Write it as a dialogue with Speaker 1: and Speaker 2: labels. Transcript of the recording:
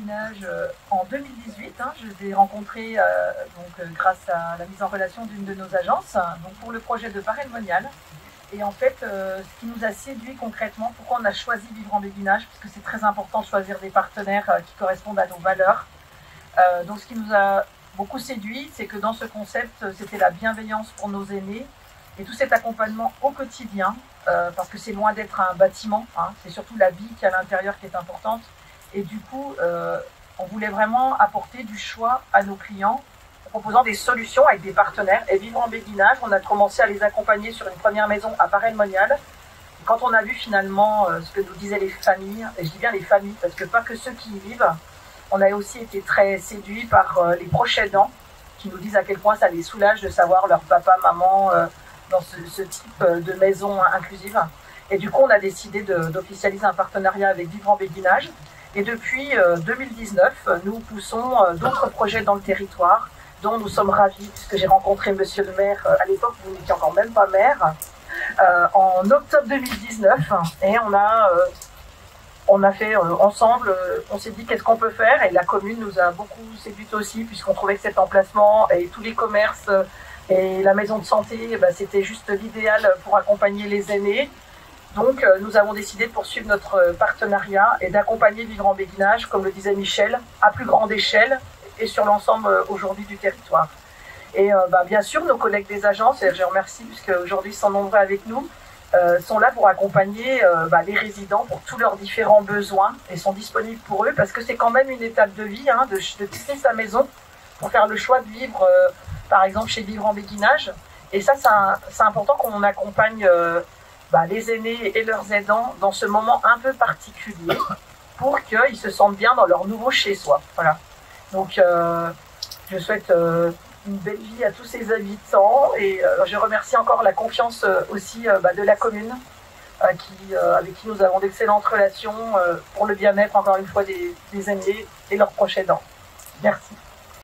Speaker 1: Béguinage en 2018. Je les ai rencontrés grâce à la mise en relation d'une de nos agences, donc pour le projet de Paray le Monial. Et en fait, ce qui nous a séduit concrètement, pourquoi on a choisi Vivre en Béguinage, parce que c'est très important de choisir des partenaires qui correspondent à nos valeurs. Donc ce qui nous a beaucoup séduit, c'est que dans ce concept, c'était la bienveillance pour nos aînés et tout cet accompagnement au quotidien, parce que c'est loin d'être un bâtiment, c'est surtout la vie qui est à l'intérieur qui est importante. Et du coup, on voulait vraiment apporter du choix à nos clients en proposant des solutions avec des partenaires. Et Vivre en Béguinage, on a commencé à les accompagner sur une première maison à Paray le Monial. Quand on a vu finalement ce que nous disaient les familles, et je dis bien les familles, parce que pas que ceux qui y vivent, on a aussi été très séduits par les proches aidants qui nous disent à quel point ça les soulage de savoir leur papa, maman dans ce type de maison inclusive. Et du coup, on a décidé d'officialiser un partenariat avec Vivre en Béguinage. Et depuis 2019, nous poussons d'autres projets dans le territoire, dont nous sommes ravis, puisque j'ai rencontré monsieur le maire, à l'époque, vous n'étiez encore même pas maire, en octobre 2019. Et on a fait ensemble, on s'est dit qu'est-ce qu'on peut faire, et la commune nous a beaucoup séduit aussi, puisqu'on trouvait que cet emplacement et tous les commerces et la maison de santé, c'était juste l'idéal pour accompagner les aînés. Donc nous avons décidé de poursuivre notre partenariat et d'accompagner Vivre en Béguinage, comme le disait Michel, à plus grande échelle et sur l'ensemble aujourd'hui du territoire. Et bien sûr, nos collègues des agences, et je les remercie puisque aujourd'hui ils sont nombreux avec nous, sont là pour accompagner les résidents pour tous leurs différents besoins et sont disponibles pour eux parce que c'est quand même une étape de vie de quitter sa maison pour faire le choix de vivre, par exemple, chez Vivre en Béguinage. Et ça, c'est important qu'on accompagne les aînés et leurs aidants dans ce moment un peu particulier pour qu'ils se sentent bien dans leur nouveau chez-soi. Voilà. Donc, je souhaite une belle vie à tous ces habitants et je remercie encore la confiance aussi de la commune avec qui nous avons d'excellentes relations pour le bien-être encore une fois des aînés et leurs proches aidants. Merci.